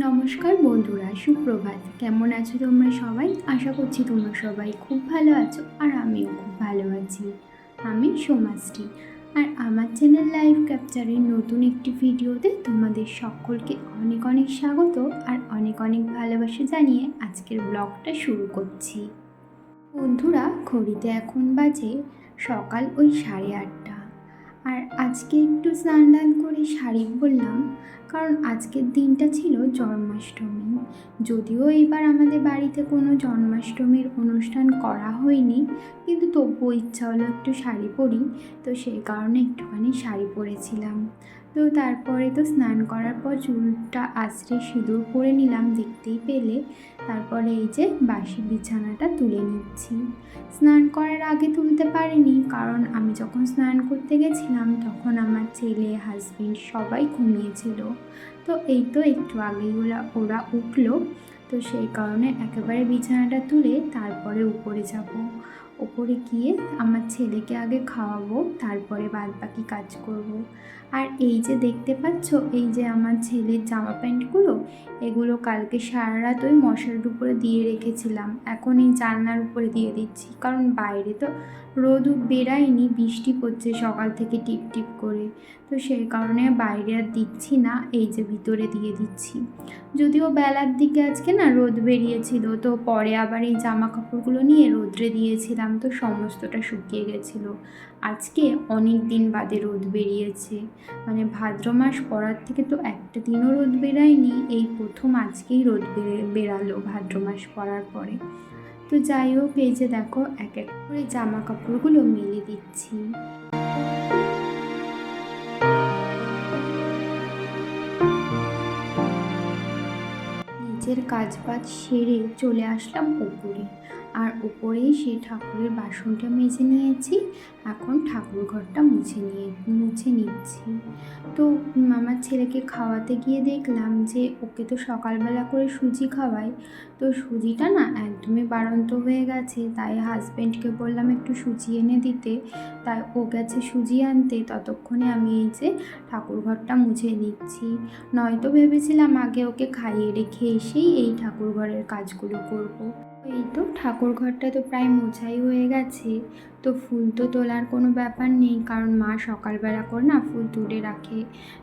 নমস্কার বন্ধুরা, সুপ্রভাত। কেমন আছো তোমরা সবাই? আশা করছি তোমরা সবাই খুব ভালো আছো আর আমিও খুব ভালো আছি। আমি সোমাশ্রী আর আমার চ্যানেল লাইভ ক্যাপচারের নতুন একটি ভিডিওতে তোমাদের সকলকে অনেক অনেক স্বাগত আর অনেক অনেক ভালোবাসা জানিয়ে আজকের ব্লগটা শুরু করছি। বন্ধুরা, ঘড়িতে এখন বাজে সকাল ওই 8:30। আর আজকে একটু স্নান দান করে শাড়ি পরলাম, কারণ আজকের দিনটা ছিল জন্মাষ্টমী। যদিও এবার আমাদের বাড়িতে কোনো জন্মাষ্টমীর অনুষ্ঠান করা হয়নি, কিন্তু তবুও ইচ্ছা হলো একটু শাড়ি পরি, তো সেই কারণে একটুখানি শাড়ি পরেছিলাম। তো তারপরে তো স্নান করার পর চুলটা আঁচড়ে সিঁদুর পরে নিলাম, দেখতেই পেলে। তারপরে এই যে বাসি বিছানাটা তুলে নিচ্ছি। স্নান করার আগে তুলতে পারিনি, কারণ আমি যখন স্নান করতে গেছিলাম তখন আমার ছেলে, হাজবেন্ড সবাই ঘুমিয়েছিল। তো এই তো একটু আগেই ওরা উঠলো, তো সেই কারণে একেবারে বিছানাটা তুলে তারপরে উপরে যাব। ওপরে গিয়ে আমার ছেলেকে আগে খাওয়াবো, তারপরে বাদ বাকি কাজ করব। আর এই যে দেখতে পাচ্ছ, এই যে আমার ছেলের জামা প্যান্টগুলো, এগুলো কালকে সারা রাত ওই মশারির উপরে দিয়ে রেখেছিলাম, এখন এই জানলার উপরে দিয়ে দিচ্ছি, কারণ বাইরে তো রোদ বেরায়নি, বৃষ্টি পড়ছে সকাল থেকে টিপ টিপ করে। তো সেই কারণে বাইরে আর দিচ্ছি না, এই যে ভিতরে দিয়ে দিচ্ছি। যদিও বেলার দিকে আজকে না রোদ বেরিয়েছিল, তো পরে আবার এই জামা কাপড়গুলো নিয়ে রোদ্রে দিয়েছিলাম, তো সমস্তটা শুকিয়ে গেছিলো। আজকে অনেক দিন বাদে রোদ বেরিয়েছে, মানে ভাদ্র মাস পড়ার থেকে তো একটা দিনও রোদ বেরায়নি, এই প্রথম আজকেই রোদ বেরালো ভাদ্র মাস পড়ার পরে। তো যাই হোক, এই যে দেখো এক এক করে জামা কাপড়গুলো মেলে দিচ্ছি। নিজের কাজ বাজ সেরে চলে আসলাম উপরে, আর উপরেই সেই ঠাকুরের বাসনটা মেজে নিয়েছি। এখন ঠাকুর ঘরটা মুছে নিচ্ছি। তো আমার ছেলেকে খাওয়াতে গিয়ে দেখলাম যে ওকে তো সকালবেলা করে সুজি খাওয়াই, তো সুজিটা না একদমই বাড়ন্ত হয়ে গেছে, তাই হাজব্যান্ডকে বললাম একটু সুজি এনে দিতে, তাই ও গেছে সুজি আনতে। ততক্ষণে আমি এই যে ঠাকুর ঘরটা মুছে নিচ্ছি। নয়তো ভেবেছিলাম আগে ওকে খাইয়ে রেখে এসেই এই ঠাকুর ঘরের কাজগুলো করব। এই তো ঠাকুর ঘরটা তো প্রায় মোছাই হয়ে গেছে। তো ফুল তো তোলার কোনো ব্যাপার নেই, কারণ মা সকালবেলা করে না ফুল তুলে রাখে।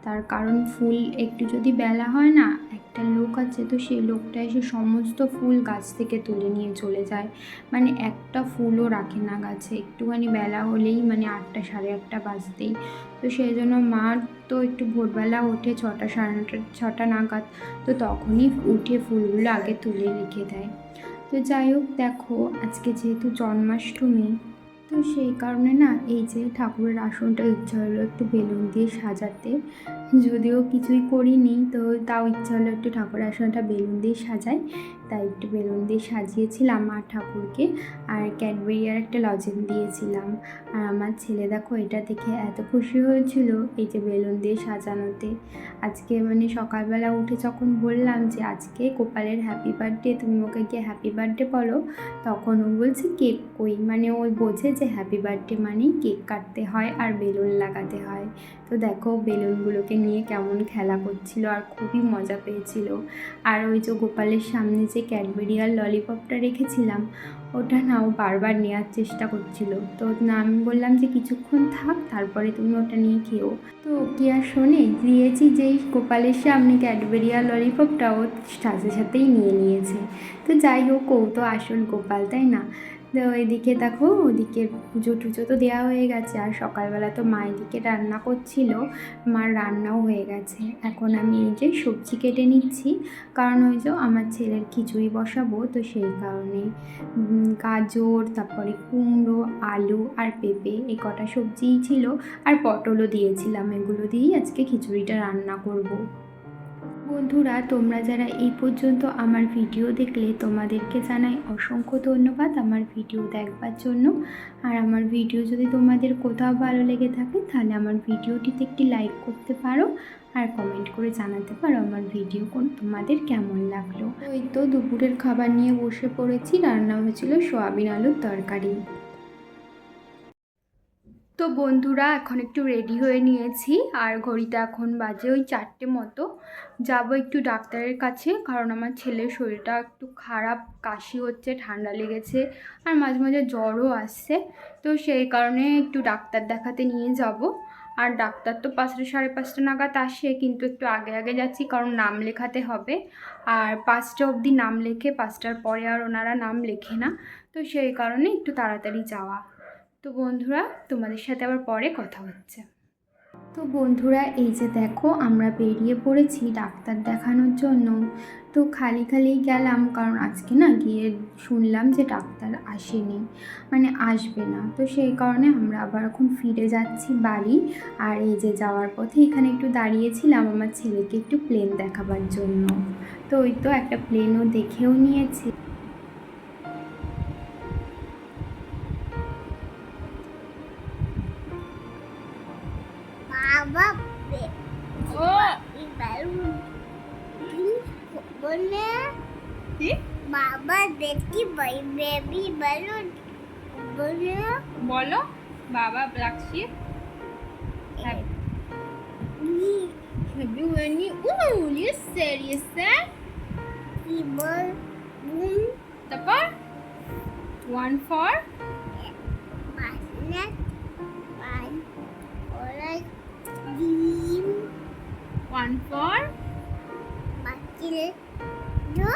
তার কারণ ফুল একটু যদি বেলা হয় না, একটা লোক আছে, তো সেই লোকটা এসে সমস্ত ফুল গাছ থেকে তুলে নিয়ে চলে যায়, মানে একটা ফুলও রাখে না গাছে। একটুখানি বেলা হলেই মানে 8টা 8:30 বাজতেই, তো সেই জন্য মা তো একটু ভোরবেলা ওঠে 6টা 6:30 নাগাদ, তো তখনই উঠে ফুলগুলো আগে তুলে রেখে দেয়। তো যাই হোক, দেখো আজকে যেহেতু জন্মাষ্টমী, তো সেই কারণে না এই যে ঠাকুরের আসনটা ইচ্ছা হলো একটু বেলুন দিয়ে সাজাতে। যদিও কিছুই করিনি, তো তাও ইচ্ছা হলো একটু ঠাকুরের আসনটা বেলুন দিয়ে সাজাই, তাই একটু বেলুন দিয়ে সাজিয়েছিলাম মা ঠাকুরকে। আর ক্যাডবেরি আর একটা লজেন্স দিয়েছিলাম। আর আমার ছেলে দেখো এটা দেখে এত খুশি হয়েছিল এই যে বেলুন দিয়ে সাজানোতে। আজকে মানে সকালবেলা উঠে যখন বললাম যে আজকে গোপালের হ্যাপি বার্থডে, তুমি ওকে গিয়ে হ্যাপি বার্থডে বলো, তখন ও বলছে কেক কই, মানে ও বোঝে যে হ্যাপি বার্থডে মানেই কেক কাটতে হয় আর বেলুন লাগাতে হয়। তো দেখো বেলুনগুলোকে নিয়ে কেমন খেলা করছিল আর খুবই মজা পেয়েছিল। আর ওই যে গোপালের সামনে যে ক্যাডবেরি আর ললিপপটা রেখেছিলাম, ওটা না ও বারবার নেওয়ার চেষ্টা করছিল। তো না, আমি বললাম যে কিছুক্ষণ থাক, তারপরে তুমি ওটা নিয়ে খেও। তো কি আর শোনে, দিয়েছি যেই গোপালের সামনে ক্যাডবেরি আর ললিপপটা, ও সাথে সাথেই নিয়ে নিয়েছে। তো যাই হোক, ও তো আসল গোপাল, তাই না? তো এদিকে দেখো, ওদিকে পুজো টুজো তো দেওয়া হয়ে গেছে, আর সকালবেলা তো মা এদিকে রান্না করছিল, মার রান্নাও হয়ে গেছে। এখন আমি এই যে সবজি কেটে নিচ্ছি, কারণ ওই যে আমার ছেলের খিচুড়ি বসাবো, তো সেই কারণে গাজর, তারপরে কুমড়ো, আলু আর পেঁপে, এই কটা সবজিই ছিল, আর পটলও দিয়েছিলাম, এগুলো দিয়েই আজকে খিচুড়িটা রান্না করব। বন্ধুরা, তোমরা যারা এই পর্যন্ত আমার ভিডিও দেখলে, তোমাদেরকে জানাই অসংখ্য ধন্যবাদ আমার ভিডিও দেখবার জন্য। আর আমার ভিডিও যদি তোমাদের কোথাও ভালো লেগে থাকে, তাহলে আমার ভিডিওটিতে একটি লাইক করতে পারো আর কমেন্ট করে জানাতে পারো আমার ভিডিও তোমাদের কেমন লাগলো। ওই তো দুপুরের খাবার নিয়ে বসে পড়েছি, রান্না হয়েছিল সোয়াবিন আলুর তরকারি। তো বন্ধুরা এখন একটু রেডি হয়ে নিয়েছি, আর ঘড়িতে এখন বাজে ওই 4টে মতো। যাব একটু ডাক্তারের কাছে, কারণ আমার ছেলের শরীরটা একটু খারাপ, কাশি হচ্ছে, ঠান্ডা লেগেছে, আর মাঝে মাঝে জ্বরও আসছে। তো সেই কারণে একটু ডাক্তার দেখাতে নিয়ে যাব। আর ডাক্তার তো 5টা 5:30 নাগাদ আসে, কিন্তু একটু আগে আগে যাচ্ছি কারণ নাম লেখাতে হবে। আর 5টা অবধি নাম লেখে, 5টার পরে আর ওনারা নাম লেখে না। তো সেই কারণে একটু তাড়াতাড়ি যাওয়া। তো বন্ধুরা, তোমাদের সাথে আবার পরে কথা হচ্ছে। তো বন্ধুরা, এই যে দেখো আমরা বেরিয়ে পড়েছি ডাক্তার দেখানোর জন্য। তো খালি খালি গেলাম, কারণ আজকে না গিয়ে শুনলাম যে ডাক্তার আসেনি, মানে আসবে না। তো সেই কারণে আমরা আবার এখন ফিরে যাচ্ছি বাড়ি। আর এই যে যাওয়ার পথে এখানে একটু দাঁড়িয়েছিলাম আমার ছেলেকে একটু প্লেন দেখাবার জন্য। তো ওই তো একটা প্লেনও দেখেও নিয়েছি। বাবা ও বেলুন বলে কি বাবা দেখি বেবি বেলুন বলে বলো baa baa black sheep have you any yes sir yes sir কি বল বুম তারপর one for বাসনেট বাই ওরাই ডিম one for বাকিল নো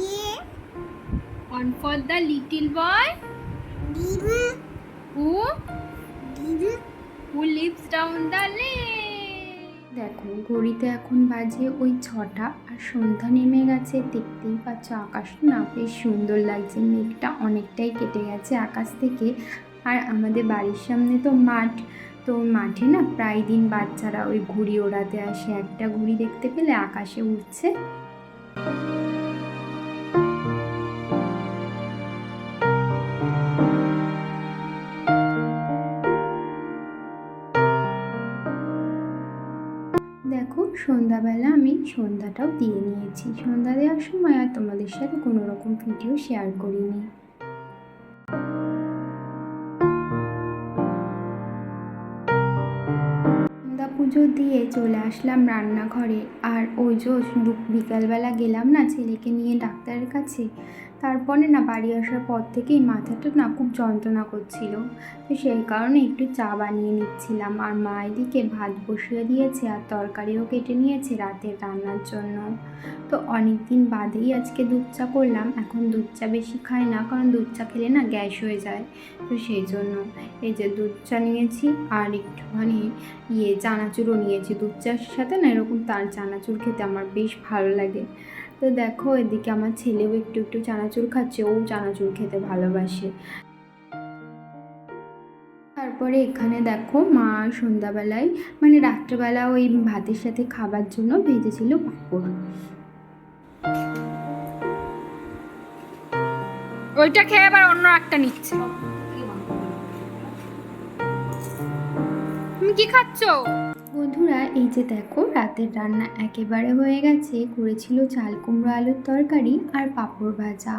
ইয়ে one for the little boy ডিম who lives down the lane. দেখো ঘড়িতে এখন বাজে ওই 6টা, আর সন্ধ্যা নেমে গেছে। দেখতেই পাচ্ছ আকাশ না বেশ সুন্দর লাগছে, মেঘটা অনেকটাই কেটে গেছে আকাশ থেকে। আর আমাদের বাড়ির সামনে তো মাঠ, তো মাঠে না প্রায় দিন বাচ্চারা ওই ঘুড়ি ওড়াতে আসে। একটা ঘুড়ি দেখতে পেলে আকাশে উঠছে। দেখো সন্ধ্যাবেলা আমি সন্ধ্যাটাও দিয়ে নিয়েছি। সন্ধ্যা দেওয়ার সময় আর তোমাদের সাথে কোনো রকম ভিডিও শেয়ার করিনি। সন্ধ্যা পুজো দিয়ে চলে আসলাম রান্নাঘরে। আর ওই যে বিকালবেলা গেলাম না ছেলেকে নিয়ে ডাক্তারের কাছে, তারপরে না বাড়ি আসার পর থেকেই মাথাটা না খুব যন্ত্রণা করছিল। তো সেই কারণে একটু চা বানিয়ে নিচ্ছিলাম। আর মা এদিকে ভাত বসিয়ে দিয়েছে আর তরকারিও কেটে নিয়েছে রাতের রান্নার জন্য। তো অনেক দিন বাদেই আজকে দুধ চা করলাম। এখন দুধ চা বেশি খাই না, কারণ দুধ চা খেলে না গ্যাস হয়ে যায়। তো সেই জন্য এই যে দুধ চা নিয়েছি, আর একটুখানি চানাচুরও নিয়েছি। দুধ চার সাথে না এরকম তার চানাচুর খেতে আমার বেশ ভালো লাগে। তো দেখো এদিকে আমার ছেলেও একটু একটু চানাচুর খাচ্ছে, ও চানাচুর খেতে ভালোবাসে। তারপরে এখানে দেখো মা সন্ধ্যাবেলায় মানে রাত্রেবেলা ওই ভাতের সাথে খাবার জন্য ভেজেছিল পাঁপড়। ওইটা খেয়ে আবার অন্য একটা নিচ্ছে। তুমি কি খাচ্ছ? বন্ধুরা, এই যে দেখো রাতের রান্না একেবারে হয়ে গেছে। করেছিল চাল কুমড়ো আলুর তরকারি আর পাঁপড় ভাজা।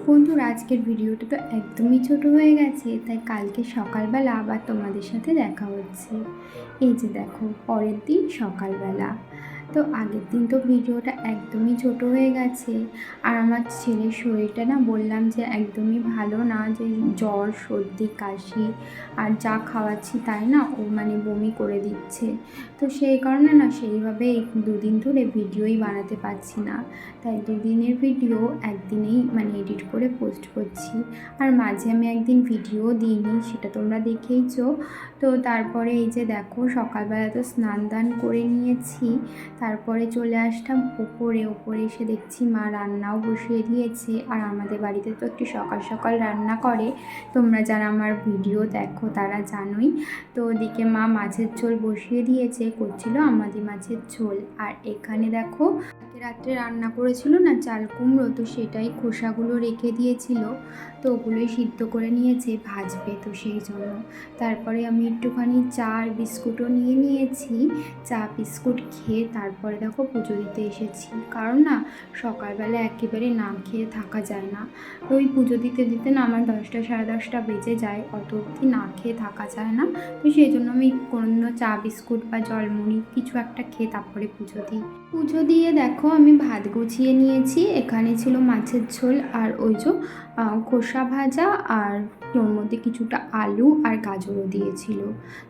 বন্ধুরা, আজকের ভিডিওটা তো একদমই ছোট হয়ে গেছে, তাই কালকে সকালবেলা আবার তোমাদের সাথে দেখা হচ্ছে। এই যে দেখো পরের দিন সকালবেলা। তো আগের দিন তো ভিডিওটা একদমই ছোট হয়ে গেছে। আর আমার ছেলের শরীরটা না বললাম যে একদমই ভালো না, যে জ্বর সর্দি কাশি, আর যা খাওয়াচ্ছি তাই না ও মানে বমি করে দিচ্ছে। তো সেই কারণে না সেইভাবে দুদিন ধরে ভিডিওই বানাতে পারছি না। তাই দুদিনের ভিডিও একদিনেই মানে এডিট করে পোস্ট করছি। আর মাঝে আমি একদিন ভিডিও দিইনি, সেটা তোমরা দেখেইছো। তো তারপরে এই যে দেখো সকালবেলা তো স্নান দান করে নিয়েছি। তারপরে চলে আসলাম ওপরে এসে দেখছি মা রান্নাও বসিয়ে দিয়েছে। আর আমাদের বাড়িতে তো একটু সকাল সকাল রান্না করে, তোমরা যারা আমার ভিডিও দেখো তারা জানোই। তো ওদিকে মা মাছের ঝোল বসিয়ে দিয়েছে, করছিল আমাদের মাছের ঝোল। আর এখানে দেখো রাত্রে রান্না করেছিল না চাল কুমড়ো, তো সেটাই খোসাগুলো রেখে দিয়েছিল, তো ওগুলোই সিদ্ধ করে নিয়েছে ভাজবে, তো সেই জন্য। তারপরে আমি একটুখানি চা আর বিস্কুটও নিয়ে নিয়েছি। চা বিস্কুট খেয়ে তারপরে দেখো পুজো দিতে এসেছি, কারণ না সকালবেলা একেবারে না খেয়ে থাকা যায় না। ওই পুজো দিতে দিতে না আমার 10টা সাড়ে 10টা বেজে যায়, অত অবধি না খেয়ে থাকা যায় না। তো সেই জন্য আমি কোনো চা বিস্কুট বা জলমুড়ি কিছু একটা খেয়ে তারপরে পুজো দিই। পুজো দিয়ে দেখো আমি ভাত গুছিয়ে নিয়েছি, এখানে ছিল মাছের ঝোল আর ওই যে খোসা ভাজা, আর ওর মধ্যে কিছুটা আলু আর গাজরও দিয়েছিল।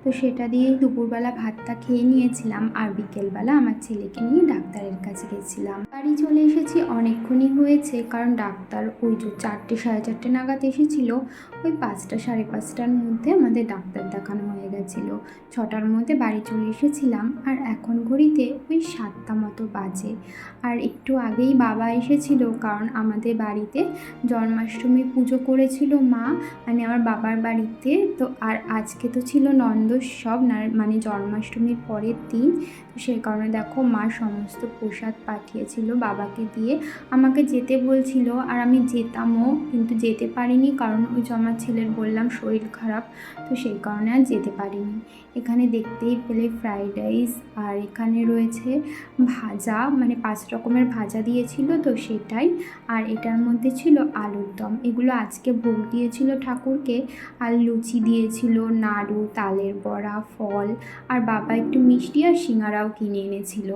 তো সেটা দিয়েই দুপুরবেলা ভাতটা খেয়ে নিয়েছিলাম, আর বিকেলবেলা আমার ছেলেকে নিয়ে ডাক্তারের কাছে গেছিলাম। বাড়ি চলে এসেছি অনেকক্ষণই হয়েছে, কারণ ডাক্তার ওই যে 4টে সাড়ে 4টে নাগাদ এসেছিল। ওই 5টা সাড়ে 5টার মধ্যে আমাদের ডাক্তার দেখানো হয়ে গেছিলো। 6টার মধ্যে বাড়ি চলে এসেছিলাম, আর এখন ঘড়িতে ওই 7টা মতো বাজে। আর একটু আগেই বাবা এসেছিল, কারণ আমাদের বাড়িতে জন্মাষ্টমী পুজো করেছিল মা, মানে আমার বাবার বাড়িতে। তো আর আজকে তো ছিল নন্দোৎসব না, মানে জন্মাষ্টমীর পরের দিন। তো সেই কারণে দেখো মা সমস্ত প্রসাদ পাঠিয়েছিল বাবাকে দিয়ে। আমাকে যেতে বলছিল আর আমি যেতামও, কিন্তু যেতে পারিনি, কারণ ওই যে আমার ছেলের বললাম শরীর খারাপ, তো সেই কারণে আর যেতে পারিনি। এখানে দেখতেই পেলে ফ্রাইড রাইস, আর এখানে রয়েছে ভাজা, মানে 5 রকমের ভাজা দিয়েছিল তো সেটাই। আর এটার মধ্যে ছিল আলুর দম, এগুলো আজকে ভোগ দিয়েছিল ঠাকুরকে। আর লুচি দিয়েছিল, নাড়ু, তালের বড়া, ফল, আর বাবা একটু মিষ্টি আর সিঙ্গারাও কিনে এনেছিল।